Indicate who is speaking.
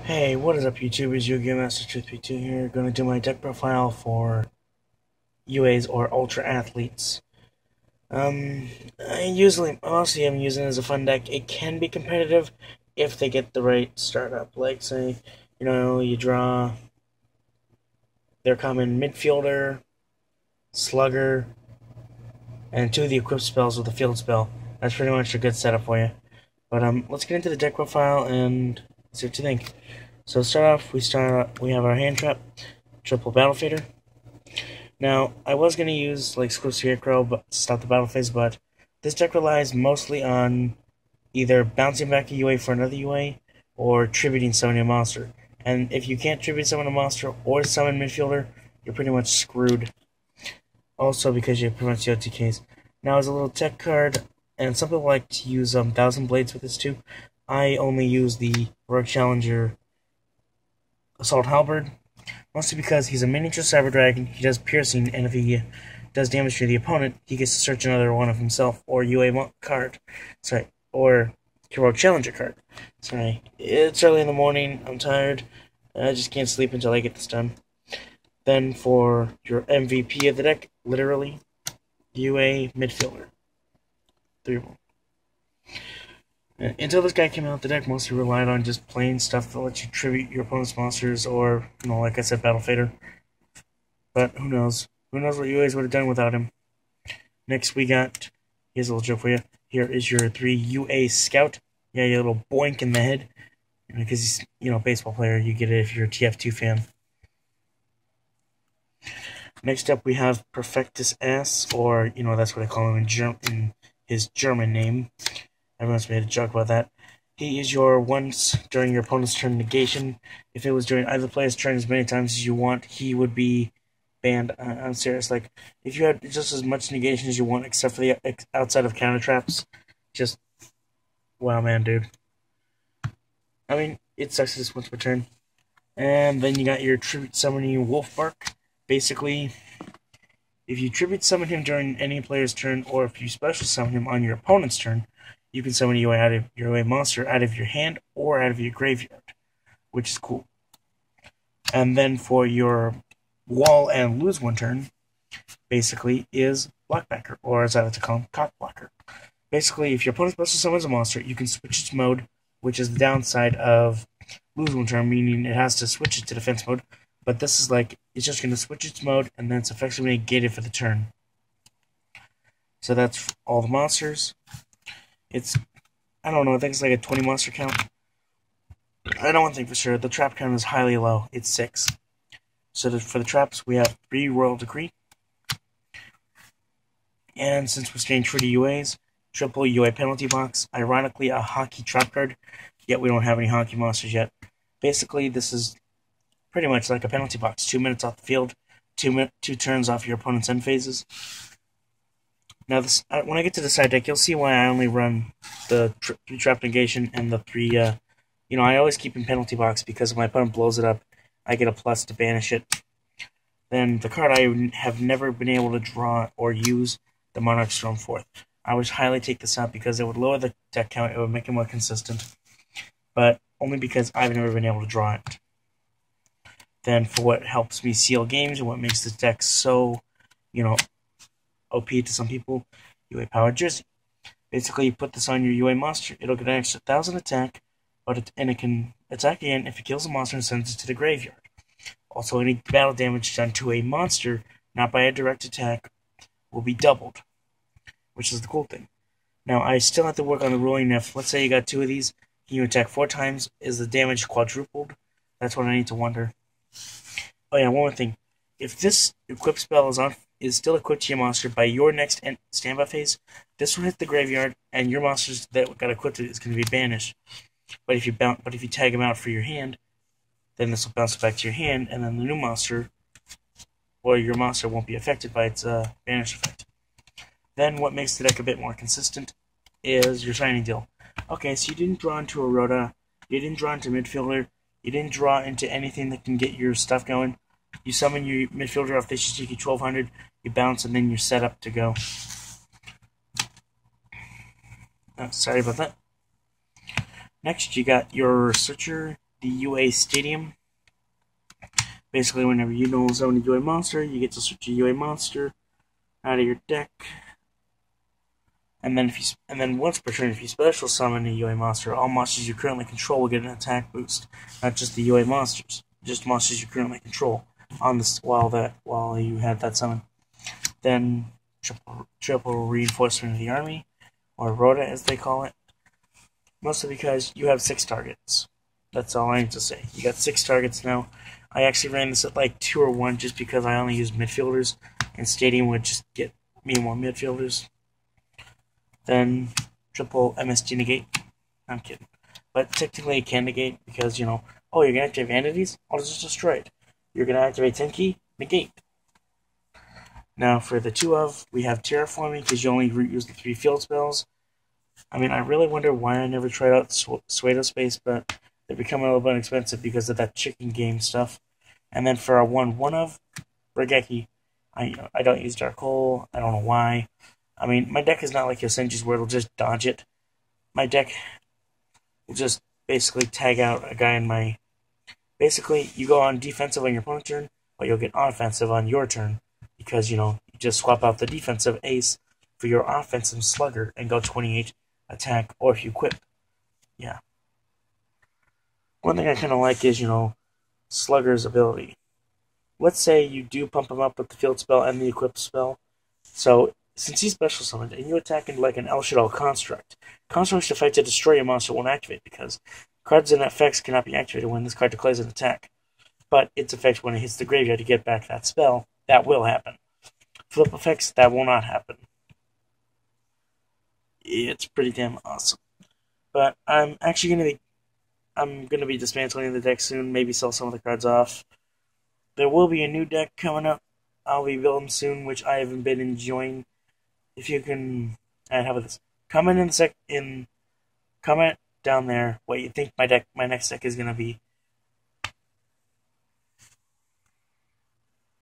Speaker 1: Hey, what is up YouTube? It's Yugioh Master Truth Be 2 here. Going to do my deck profile for UAs or Ultra Athletes. Mostly I'm using it as a fun deck. It can be competitive if they get the right startup. Like, say, you draw their common midfielder, slugger, and two of the equipped spells with a field spell. That's pretty much a good setup for you. But let's get into the deck profile and see what you think. So to start off, we have our hand trap, triple battle fader. Now, I was going to use like Exclusive Crow to stop the battle phase, but this deck relies mostly on either bouncing back a UA for another UA or tributing summoning a monster. And if you can't tribute summon a monster or summon midfielder, you're pretty much screwed. Also because you prevent the OTKs. Now, as a little tech card, and some people like to use Thousand Blades with this too, I only use the Rogue Challenger Assault Halberd, mostly because he's a miniature Cyber Dragon, he does piercing, and if he does damage to the opponent, he gets to search another one of himself, or UA card. Sorry, or Heroic Challenger card. Sorry, it's early in the morning, I'm tired, I just can't sleep until I get this done. Then for your MVP of the deck, literally, UA midfielder. 3 of them. Until this guy came out, the deck mostly relied on just playing stuff that lets you tribute your opponent's monsters, or, like I said, Battle Fader. But who knows? Who knows what UAs would have done without him? Next, here's a little joke for you. Here is your 3 UA Scout. Yeah, your little boink in the head. Because he's, a baseball player. You get it if you're a TF2 fan. Next up, we have Perfectus Ass, or, that's what I call him in his German name. Everyone's made a joke about that. He is your once during your opponent's turn negation. If it was during either player's turn as many times as you want, he would be banned. I'm serious. Like, if you had just as much negation as you want, except for the outside of counter traps, just wow, man, dude. I mean, it sucks just once per turn. And then you got your tribute summoning Wolfbark. Basically, if you tribute summon him during any player's turn, or if you special summon him on your opponent's turn, you can summon your UA monster out of your hand or out of your graveyard, which is cool. And then for your wall and lose one turn, basically, is Blockbacker, or as I like to call him, Cockblocker. Basically, if your opponent special summons a monster, you can switch its mode, which is the downside of lose one turn, meaning it has to switch it to defense mode. But this is like, it's just going to switch its mode, and then it's effectively negated for the turn. So that's all the monsters. I don't know, I think it's like a 20 monster count. I don't think for sure. The trap count is highly low. It's 6. So for the traps, we have 3 Royal Decree. And since we're staying true to UAs, triple UA penalty box. Ironically, a hockey trap card. Yet we don't have any hockey monsters yet. Basically, this is pretty much like a penalty box. 2 minutes off the field. 2 turns off your opponent's end phases. Now, when I get to the side deck, you'll see why I only run the 3 trap negation and the 3, I always keep in penalty box because if my opponent blows it up, I get a plus to banish it. Then the card I have never been able to draw or use, the Monarch Stormforth. I would highly take this out because it would lower the deck count, it would make it more consistent, but only because I've never been able to draw it. Then for what helps me seal games and what makes this deck so, OP to some people, UA Powered Jersey. Basically, you put this on your UA monster, it'll get an extra 1,000 attack, and it can attack again if it kills a monster and sends it to the graveyard. Also, any battle damage done to a monster, not by a direct attack, will be doubled, which is the cool thing. Now, I still have to work on the ruling if, let's say you got 2 of these, can you attack 4 times? Is the damage quadrupled? That's what I need to wonder. Oh yeah, one more thing. If this equip spell is still equipped to your monster by your next standby phase, this will hit the graveyard, and your monsters that got equipped is going to be banished. But if you tag them out for your hand, then this will bounce back to your hand, and then the new monster, or your monster, won't be affected by its banish effect. Then what makes the deck a bit more consistent is your signing deal. Okay, so you didn't draw into a Rhoda, you didn't draw into midfielder, you didn't draw into anything that can get your stuff going. You summon your midfielder off the Shishiki 1200, you bounce, and then you're set up to go. Oh, sorry about that. Next, you got your Searcher the UA Stadium. Basically, whenever you know summon a UA monster, you get to search a UA monster out of your deck. And then once per turn, if you special summon a UA monster, all monsters you currently control will get an attack boost. Not just the UA monsters, just monsters you currently control on this while you had that summon. Then triple reinforcement of the army, or Rhoda as they call it. Mostly because you have 6 targets. That's all I need to say. You got 6 targets now. I actually ran this at like 2 or 1 just because I only used midfielders, and Stadium would just get me more midfielders. Then triple MSG negate. I'm kidding. But technically it can negate because, oh, you're going to activate Vanities? I'll just destroy it. You're going to activate Tenki? Negate. Now for the 2 of, we have Terraforming because you only use the 3 field spells. I mean, I really wonder why I never tried out Suedo Space, but they're becoming a little bit expensive because of that chicken game stuff. And then for our 1 of, Regeki, I don't use Dark Hole. I don't know why. I mean, my deck is not like Yosenji's where it'll just dodge it. My deck will just basically tag out a guy in my... Basically, you go on defensive on your opponent's turn, but you'll get offensive on your turn. Because, you just swap out the defensive ace for your offensive slugger and go 28 attack, or if you equip. Yeah. One thing I kind of like is, Slugger's ability. Let's say you do pump him up with the field spell and the equip spell. So, since he's special summoned and you attack him like an El Shaddai construct, construct's effect to destroy your monster won't activate because cards and effects cannot be activated when this card declares an attack. But its effect when it hits the graveyard to get back that spell, that will happen. Flip effects, that will not happen. It's pretty damn awesome. But I'm actually gonna be dismantling the deck soon, maybe sell some of the cards off. There will be a new deck coming up I'll be building soon, which I haven't been enjoying. If you can, how about this? Comment down there what you think my next deck is gonna be.